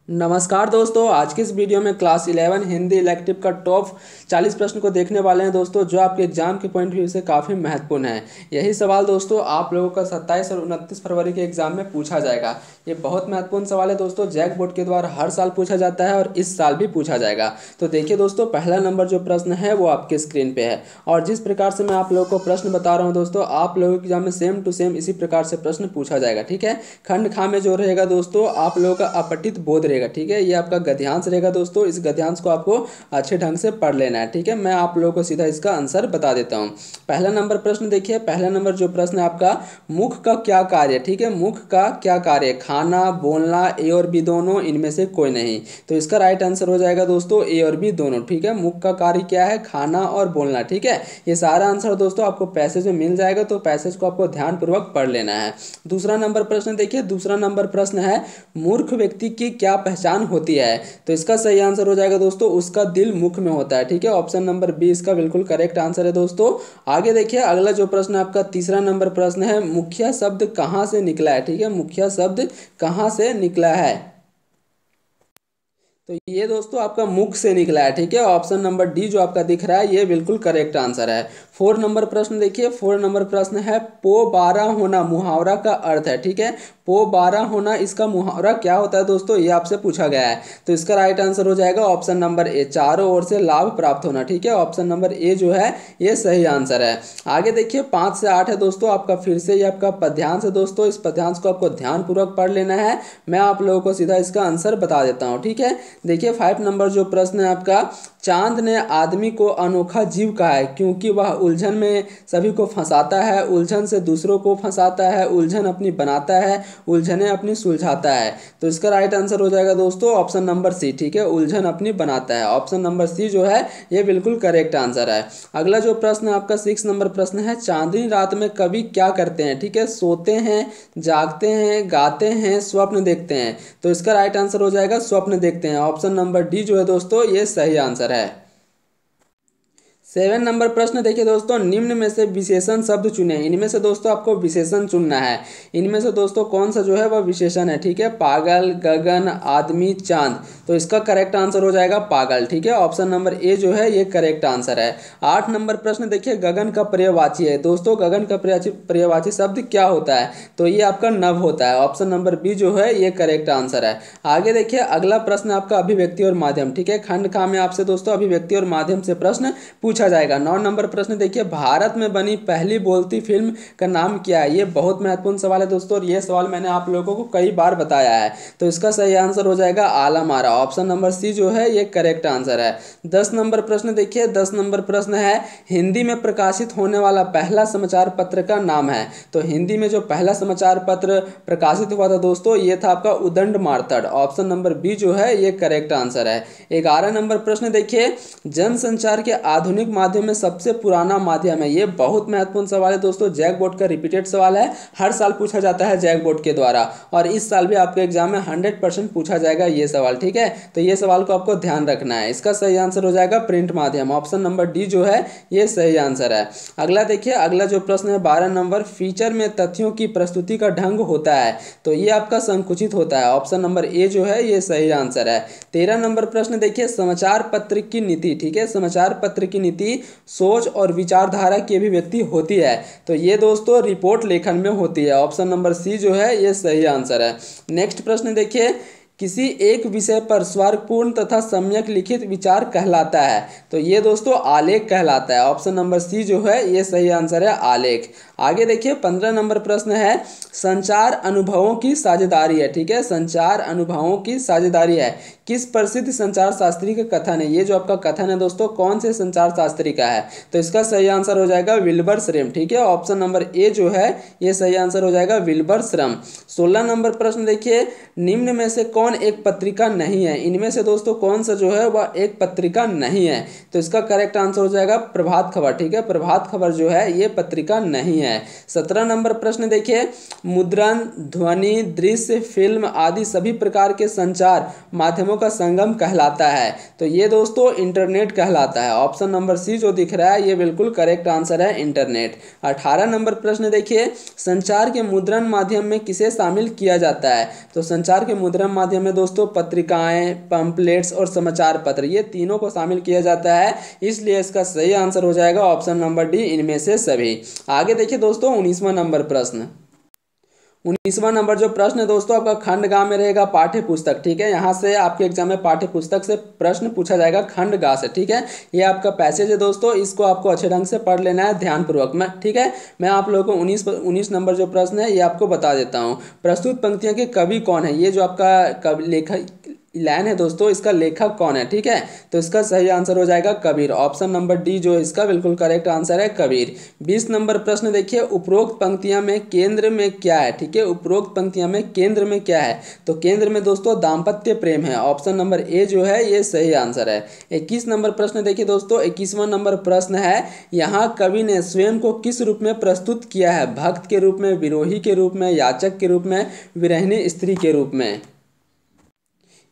नमस्कार दोस्तों, आज की इस वीडियो में क्लास 11 हिंदी इलेक्टिव का टॉप 40 प्रश्न को देखने वाले हैं दोस्तों, जो आपके एग्जाम के पॉइंट व्यू से काफ़ी महत्वपूर्ण है। यही सवाल दोस्तों आप लोगों का 27 और 29 फरवरी के एग्जाम में पूछा जाएगा। ये बहुत महत्वपूर्ण सवाल है दोस्तों, जैक बोर्ड के द्वारा हर साल पूछा जाता है और इस साल भी पूछा जाएगा। तो देखिए दोस्तों, पहला नंबर जो प्रश्न है वो आपके स्क्रीन पे है और जिस प्रकार से मैं आप लोगों को प्रश्न बता रहा हूँ दोस्तों, आप लोगों के एग्जाम में सेम टू सेम इसी प्रकार से प्रश्न पूछा जाएगा। ठीक है, खंड खा में जो रहेगा दोस्तों, आप लोगों का अपठित बोध रहेगा। ठीक है, ये आपका गद्यांश रहेगा दोस्तों, इस गद्यांश को आपको अच्छे ढंग से पढ़ लेना है। ठीक है, मैं आप लोगों को सीधा इसका आंसर बता देता हूँ। पहला नंबर प्रश्न देखिए, पहला नंबर जो प्रश्न है आपका, मुख का क्या कार्य। ठीक है, मुख का क्या कार्य, खाना, बोलना, ए और बी दोनों, इनमें से कोई नहीं। तो इसका राइट आंसर हो जाएगा दोस्तों ए और बी दोनों। ठीक है, मुख का कार्य क्या है, खाना और बोलना। ठीक है, ये सारा आंसर दोस्तों आपको पैसेज में मिल जाएगा, तो पैसेज को आपको ध्यानपूर्वक पढ़ लेना है। दूसरा नंबर प्रश्न देखिए, दूसरा नंबर प्रश्न है, मूर्ख व्यक्ति की क्या पहचान होती है। तो इसका सही आंसर हो जाएगा दोस्तों, उसका दिल मुख में होता है। ठीक है, ऑप्शन नंबर बी इसका बिल्कुल करेक्ट आंसर है दोस्तों। आगे देखिए, अगला जो प्रश्न आपका तीसरा नंबर प्रश्न है, मुखिया शब्द कहाँ से निकला है। ठीक है, मुखिया शब्द कहाँ से निकला है। तो ये दोस्तों आपका मुख से निकला है। ठीक है, ऑप्शन नंबर डी जो आपका दिख रहा है ये बिल्कुल करेक्ट आंसर है। 4 नंबर प्रश्न देखिए, 4 नंबर प्रश्न है, पो 12 होना मुहावरा का अर्थ है। ठीक है, पो 12 होना इसका मुहावरा क्या होता है दोस्तों, ये आपसे पूछा गया है। तो इसका राइट आंसर हो जाएगा ऑप्शन नंबर ए, चारों ओर से लाभ प्राप्त होना। ठीक है, ऑप्शन नंबर ए जो है ये सही आंसर है। आगे देखिए 5 से 8 है दोस्तों आपका, फिर से ये आपका पद्यांश है दोस्तों, इस पद्यांश को आपको ध्यानपूर्वक पढ़ लेना है। मैं आप लोगों को सीधा इसका आंसर बता देता हूँ। ठीक है, देखिए 5 नंबर जो प्रश्न है आपका, चांद ने आदमी को अनोखा जीव कहा है क्योंकि वह उलझन में सभी को फंसाता है, उलझन से दूसरों को फंसाता है, उलझन अपनी बनाता है, उलझने अपनी सुलझाता है। तो इसका राइट आंसर हो जाएगा दोस्तों ऑप्शन नंबर सी। ठीक है, उलझन अपनी बनाता है, ऑप्शन नंबर सी जो है ये बिल्कुल करेक्ट आंसर है। अगला जो प्रश्न आपका 6 नंबर प्रश्न है, चांदनी रात में कवि क्या करते हैं। ठीक है, सोते हैं, जागते हैं, गाते हैं, स्वप्न देखते हैं। तो इसका राइट आंसर हो जाएगा स्वप्न देखते हैं, ऑप्शन नंबर डी जो है दोस्तों ये सही आंसर है। 7 नंबर प्रश्न देखिए दोस्तों, निम्न में से विशेषण शब्द चुने। इनमें से दोस्तों आपको विशेषण चुनना है। इनमें से दोस्तों कौन सा जो है वह विशेषण है। ठीक है, पागल, गगन, आदमी, चांद। तो इसका करेक्ट आंसर हो जाएगा पागल। ठीक है, ऑप्शन नंबर ए जो है ये करेक्ट आंसर है। 8 नंबर प्रश्न देखिए, गगन का पर्यायवाची है दोस्तों, गगन का पर्यायवाची शब्द क्या होता है। तो ये आपका नभ होता है, ऑप्शन नंबर बी जो है ये करेक्ट आंसर है। आगे देखिए अगला प्रश्न आपका अभिव्यक्ति और माध्यम। ठीक है, खंड खा में आपसे दोस्तों अभिव्यक्ति और माध्यम से प्रश्न पूछा जाएगा। 9 नंबर प्रश्न देखिए, भारत में बनी पहली बोलती फिल्म का नाम क्या है। ये बहुत महत्वपूर्ण सवाल है दोस्तों, और ये सवाल मैंने आप लोगों को कई बार बताया है। तो इसका सही आंसर हो जाएगा Alam Ara, option number C जो है ये करेक्ट आंसर है। 10 नंबर प्रश्न देखिए, 10 नंबर प्रश्न है, हिंदी में प्रकाशित होने वाला पहला समाचार पत्र का नाम है। तो हिंदी में जो पहला समाचार पत्र प्रकाशित हुआ था दोस्तों ये था आपका उदंड मार्तड़, ऑप्शन नंबर बी जो है ये करेक्ट आंसर है। 11 नंबर प्रश्न देखिए, जनसंचार के आधुनिक माध्यम में सबसे पुराना माध्यम है। ये बहुत महत्वपूर्ण सवाल है दोस्तों, जैक बोर्ड का रिपीटेड सवाल है, हर साल पूछा जाता है जैक बोर्ड के द्वारा, और इस साल भी आपके एग्जाम में 100% पूछा जाएगा ये सवाल। ठीक है, तो ये सवाल को आपको ध्यान रखना है। इसका सही आंसर हो जाएगा प्रिंट माध्यम, ऑप्शन नंबर डी जो है ये सही आंसर है। अगला देखिए, अगला जो प्रश्न है 12 नंबर, फीचर में तथ्यों की प्रस्तुति का ढंग होता है। तो ये आपका संकुचित होता है, ऑप्शन नंबर ए जो है ये सही आंसर है। 13 नंबर प्रश्न देखिए, समाचार पत्र की नीति। ठीक है, समाचार पत्र की नीति सोच और विचारधारा की अभिव्यक्ति होती है। तो ये दोस्तों रिपोर्ट लेखन में होती है, ऑप्शन नंबर सी जो है ये सही आंसर है। नेक्स्ट प्रश्न देखिए, किसी एक विषय पर स्वर्गपूर्ण तथा सम्यक लिखित विचार कहलाता है। तो ये दोस्तों आलेख कहलाता है, ऑप्शन नंबर सी जो है ये सही आंसर है आलेख। आगे देखिए 15 नंबर प्रश्न है, संचार अनुभवों की साझेदारी है। ठीक है, संचार अनुभवों की साझेदारी है, किस प्रसिद्ध संचार शास्त्री का कथन है। ये जो आपका कथन है दोस्तों कौन से संचार शास्त्री का है। तो इसका सही आंसर हो जाएगा विल्बर श्रम। ठीक है, ऑप्शन नंबर ए जो है ये सही आंसर हो जाएगा विल्बर श्रम। 16 नंबर प्रश्न देखिए, निम्न में से कौन एक पत्रिका नहीं है। इनमें से दोस्तों कौन सा जो है वह एक पत्रिका नहीं है। तो इसका करेक्ट आंसर हो जाएगा प्रभात खबर। ठीक है, प्रभात खबर जो है ये पत्रिका नहीं है। है। 17 नंबर प्रश्न देखिए, मुद्रण, ध्वनि, दृश्य, फिल्म आदि सभी प्रकार के संचार माध्यमों का संगम कहलाता है। तो ये दोस्तों इंटरनेट कहलाता है। ऑप्शन नंबर सी जो दिख रहा है ये बिल्कुल करेक्ट आंसर है, इंटरनेट। 18 नंबर प्रश्न देखिए, संचार के मुद्रण माध्यम में किसे शामिल किया जाता है? तो संचार के मुद्रण माध्यम में दोस्तों पत्रिकाएं, पंपलेट्स और समाचार पत्र, ये तीनों को शामिल किया जाता है, इसलिए इसका सही आंसर हो जाएगा ऑप्शन नंबर डी, इनमें से सभी। आगे देखिए दोस्तों 19वां नंबर प्रश्न। 19वां नंबर जो प्रश्न है दोस्तों आपका खंड गा में रहेगा, पाठ्य पुस्तक। ठीक है, यहाँ से आपके एग्जाम में पाठ्य पुस्तक से प्रश्न पूछा जाएगा खंड गा से। ठीक है, ये आपका पैसेज है दोस्तों, इसको आपको अच्छे ढंग से पढ़ लेना है ध्यानपूर्वक में। ठीक है, मैं आप लोगों को 19 नंबर जो प्रश्न है ये आपको बता देता हूँ। प्रस्तुत पंक्तियों के कवि कौन है? ये जो आपका कवि लेखक लाइन है दोस्तों, इसका लेखक कौन है? ठीक है, तो इसका सही आंसर हो जाएगा कबीर। ऑप्शन नंबर डी जो इसका बिल्कुल करेक्ट आंसर है, कबीर। 20 नंबर प्रश्न देखिए, उपरोक्त पंक्तियां में केंद्र में क्या है? ठीक है, उपरोक्त पंक्तियां में केंद्र में क्या है? तो केंद्र में दोस्तों दाम्पत्य प्रेम है। ऑप्शन नंबर ए जो है ये सही आंसर है। 21 नंबर प्रश्न देखिए दोस्तों, 21वां नंबर प्रश्न है, यहाँ कवि ने स्वयं को किस रूप में प्रस्तुत किया है? भक्त के रूप में, विरोही के रूप में, याचक के रूप में, विरहिणी स्त्री के रूप में?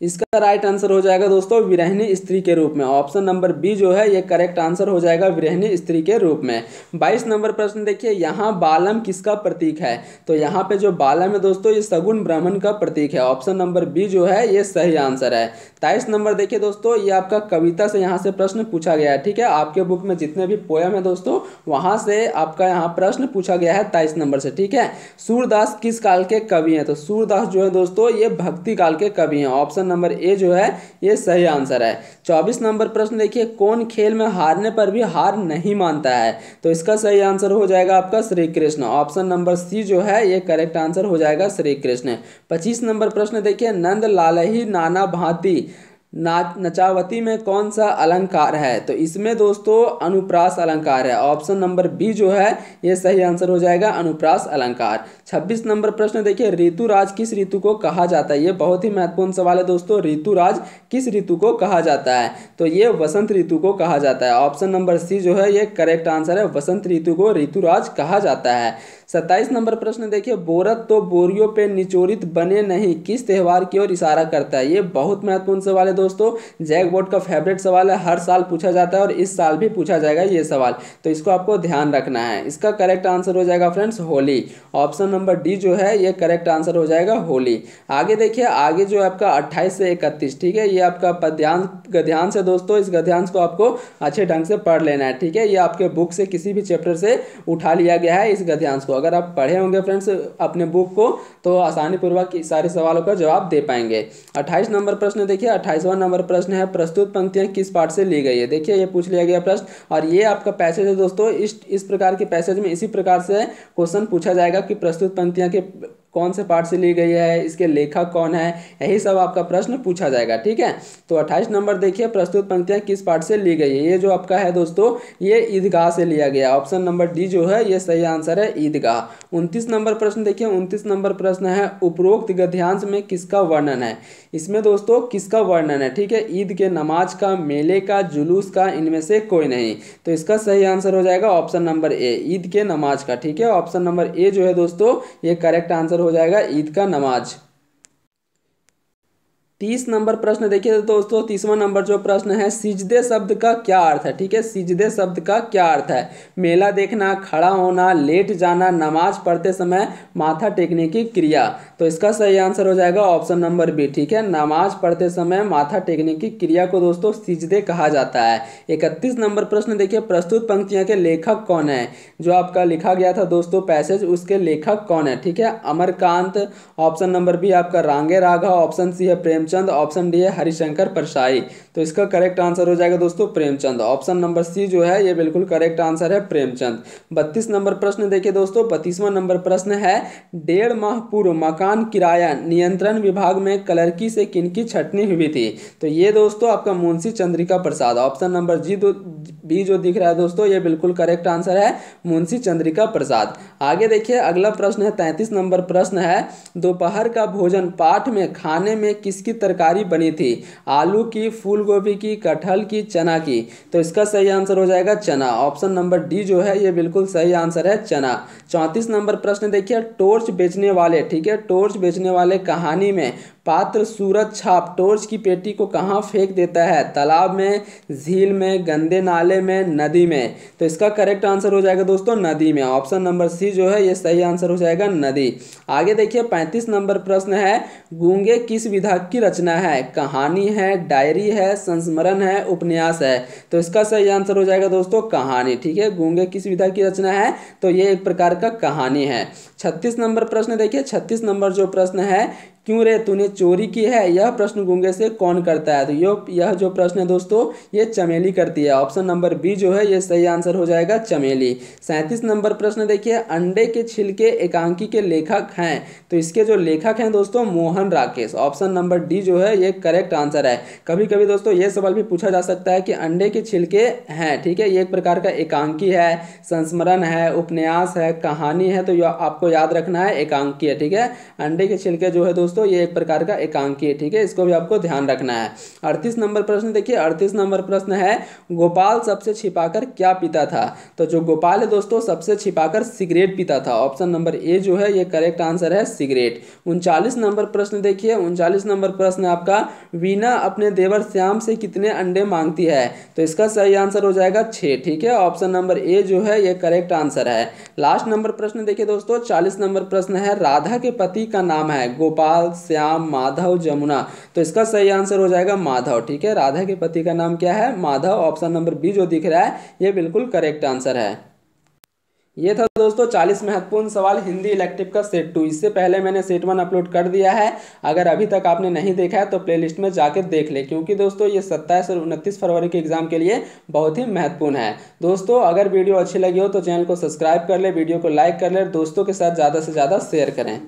इसका राइट आंसर हो जाएगा दोस्तों विरहिणी स्त्री के रूप में। ऑप्शन नंबर बी जो है ये करेक्ट आंसर हो जाएगा, विरहिणी स्त्री के रूप में। 22 नंबर प्रश्न देखिए, यहाँ बालम किसका प्रतीक है? तो यहाँ पे जो बालम है दोस्तों ये सगुन ब्राह्मण का प्रतीक है। ऑप्शन नंबर बी जो है ये सही आंसर है। 23 नंबर देखिए दोस्तों, ये आपका कविता से यहाँ से प्रश्न पूछा गया है। ठीक है, आपके बुक में जितने भी पोयम है दोस्तों वहाँ से आपका यहाँ प्रश्न पूछा गया है 23 नंबर से। ठीक है, सूरदास किस काल के कवि हैं? तो सूरदास जो है दोस्तों ये भक्ति काल के कवि हैं। ऑप्शन नंबर ए जो है ये सही आंसर है। 24 नंबर प्रश्न देखिए, कौन खेल में हारने पर भी हार नहीं मानता है? तो इसका सही आंसर हो जाएगा आपका Shri Krishna. Option number C जो है ये करेक्ट आंसर हो जाएगा श्री कृष्ण। 25 नंबर प्रश्न देखिए, नंद लालही नाना भांति नचावती में कौन सा अलंकार है? तो इसमें दोस्तों अनुप्रास अलंकार है। ऑप्शन नंबर बी जो है ये सही आंसर हो जाएगा, अनुप्रास अलंकार। 26 नंबर प्रश्न देखिए, ऋतुराज किस ऋतु को कहा जाता है? ये बहुत ही महत्वपूर्ण सवाल है दोस्तों, ऋतुराज किस ऋतु को कहा जाता है? तो ये वसंत ऋतु को कहा जाता है। ऑप्शन नंबर सी जो है ये करेक्ट आंसर है, वसंत ऋतु को ऋतुराज कहा जाता है। 27 नंबर प्रश्न देखिए, बोरत तो बोरियों पे निचोरित बने नहीं किस त्योहार की ओर इशारा करता है? ये बहुत महत्वपूर्ण सवाल है दोस्तों, जैक बोर्ड का फेवरेट सवाल है, हर साल पूछा जाता है और इस साल भी पूछा जाएगा ये सवाल, तो इसको आपको ध्यान रखना है। इसका करेक्ट आंसर हो जाएगा friends Holi. Option number D जो है ये करेक्ट आंसर हो जाएगा होली। आगे देखिए, आगे जो है आपका 28 से 31, ठीक है, ये आपका गद्यांश है दोस्तों, इस गद्यांश को आपको अच्छे ढंग से पढ़ लेना है। ठीक है, ये आपके बुक से किसी भी चैप्टर से उठा लिया गया है इस गद्यांश को। अगर आप पढ़े होंगे फ्रेंड्स अपने बुक को तो आसानी पूर्वक सारे सवालों का जवाब दे पाएंगे। 28 नंबर प्रश्न देखिए, 28वां नंबर प्रश्न है, प्रस्तुत पंक्तियां किस पाठ से ली गई है? देखिए ये पूछ लिया गया प्रश्न और ये आपका पैसेज है दोस्तों, इस प्रकार के पैसेज में इसी प्रकार से क्वेश्चन पूछा जाएगा कि प्रस्तुत पंक्तियां के कौन से पाठ से ली गई है, इसके लेखक कौन है, यही सब आपका प्रश्न पूछा जाएगा। ठीक है, तो 28 नंबर देखिए, प्रस्तुत पंक्तियां किस पाठ से ली गई है? ये जो आपका है दोस्तों ये ईदगाह से लिया गया। ऑप्शन नंबर डी जो है ये सही आंसर है, ईदगाह। 29 नंबर प्रश्न देखिए, 29 नंबर प्रश्न है, उपरोक्त गद्यांश में किसका वर्णन है? इसमें दोस्तों किसका वर्णन है? ठीक है, ईद के नमाज का, मेले का, जुलूस का, इनमें से कोई नहीं। तो इसका सही आंसर हो जाएगा ऑप्शन नंबर ए, ईद के नमाज का। ठीक है, ऑप्शन नंबर ए जो है दोस्तों ये करेक्ट आंसर हो जाएगा, ईद का नमाज। 30 नंबर प्रश्न देखिए दोस्तों, 30वां नंबर जो प्रश्न है, सिजदे शब्द का क्या अर्थ है? ठीक है, सिजदे शब्द का क्या अर्थ है? मेला देखना, खड़ा होना, लेट जाना, नमाज पढ़ते समय माथा टेकने की क्रिया। तो इसका सही आंसर हो जाएगा ऑप्शन नंबर बी। ठीक है, नमाज पढ़ते समय माथा टेकने की क्रिया को दोस्तों सिजदे कहा जाता है। 31 नंबर प्रश्न देखिए, प्रस्तुत पंक्तियां के लेखक कौन है? जो आपका लिखा गया था दोस्तों पैसेज, उसके लेखक कौन है? ठीक है, अमरकांत। ऑप्शन नंबर बी आपका रांगे राघव। ऑप्शन सी है प्रेमचंद। ऑप्शन डी है हरिशंकर परसाई। तो इसका करेक्ट आंसर हो जाएगा दोस्तों प्रेमचंद। ऑप्शन नंबर सी जो है ये बिल्कुल करेक्ट आंसर है, प्रेमचंद। 32 नंबर प्रश्न देखिए दोस्तों, 32वां नंबर प्रश्न है, 1.5 माह पूर्व मकान किराया नियंत्रण विभाग में क्लर्की से किनकी छटनी हुई थी? तो ये दोस्तों आपका Munshi Chandrika Prasad. Option number B जो दिख रहा है दोस्तों ये बिल्कुल करेक्ट आंसर है, मुंशी चंद्रिका प्रसाद। आगे देखिए, अगला प्रश्न है 33 नंबर प्रश्न है, दोपहर का भोजन पाठ में खाने में किसकी किसकी तरकारी बनी थी? आलू की, फूल गोभी की, कटहल की, चना की। तो इसका सही आंसर हो जाएगा चना। ऑप्शन नंबर डी जो है ये बिल्कुल सही आंसर है, चना। 34 नंबर प्रश्न देखिए, टॉर्च बेचने वाले, ठीक है, टॉर्च बेचने वाले कहानी में पात्र सूरज छाप टॉर्च की पेटी को कहाँ फेंक देता है? तालाब में, झील में, गंदे नाले में, नदी में। तो इसका करेक्ट आंसर हो जाएगा दोस्तों नदी में। ऑप्शन नंबर सी जो है ये सही आंसर हो जाएगा नदी। आगे देखिए 35 नंबर प्रश्न है, गूंगे किस विधा की रचना है? कहानी है, डायरी है, संस्मरण है, उपन्यास है। तो इसका सही आंसर हो जाएगा दोस्तों कहानी, ठीक है। गूंगे किस विधा की रचना है? तो ये एक प्रकार का कहानी है। 36 नंबर प्रश्न देखिए, 36 नंबर जो प्रश्न है, क्यों रे तूने चोरी की है? यह प्रश्न गूंगे से कौन करता है? तो यह जो प्रश्न है दोस्तों ये चमेली करती है। ऑप्शन नंबर बी जो है ये सही आंसर हो जाएगा चमेली। 37 नंबर प्रश्न देखिए, अंडे के छिलके एकांकी के लेखक हैं? तो इसके जो लेखक हैं दोस्तों Mohan Rakesh. Option number D जो है ये करेक्ट आंसर है। कभी कभी दोस्तों ये सवाल भी पूछा जा सकता है कि अंडे के छिलके हैं, ठीक है, ये एक प्रकार का एकांकी है, संस्मरण है, उपन्यास है, कहानी है। तो यह आपको याद रखना है एकांकी है, ठीक है। अंडे के छिलके जो है दोस्तों ये एक प्रकार का एकांकी है, ठीक है, इसको भी आपको ध्यान रखना है। 38 नंबर प्रश्न देखिए, 38 नंबर प्रश्न है, गोपाल सबसे छिपाकर क्या पीता था? तो जो गोपाल है दोस्तों सबसे छिपाकर सिगरेट पीता था। ऑप्शन नंबर ए जो है ये करेक्ट आंसर है सिगरेट। 39 नंबर प्रश्न देखिए, 39 नंबर प्रश्न आपका, वीणा अपने देवर श्याम से कितने अंडे मांगती है? तो इसका सही आंसर हो जाएगा 6, ठीक है। ऑप्शन नंबर ए जो है ये करेक्ट आंसर है। लास्ट नंबर प्रश्न देखिए दोस्तों, 40 नंबर प्रश्न है, राधा के पति का नाम है? गोपाल, श्याम, माधव, जमुना। तो इसका सही आंसर हो जाएगा माधव, ठीक है। राधा के पति का नाम क्या है? माधव। ऑप्शन नंबर बी जो दिख रहा है ये बिल्कुल करेक्ट आंसर है। ये था दोस्तों 40 महत्वपूर्ण सवाल हिंदी इलेक्टिव का सेट 2। इससे पहले मैंने सेट 1 अपलोड कर दिया है। अगर अभी तक आपने नहीं देखा है तो प्लेलिस्ट में जाकर देख ले, क्योंकि दोस्तों ये 27 और 29 फरवरी के एग्जाम के लिए बहुत ही महत्वपूर्ण है। दोस्तों अगर वीडियो अच्छी लगी हो तो चैनल को सब्सक्राइब कर ले, वीडियो को लाइक कर ले, दोस्तों के साथ ज़्यादा से ज़्यादा शेयर करें।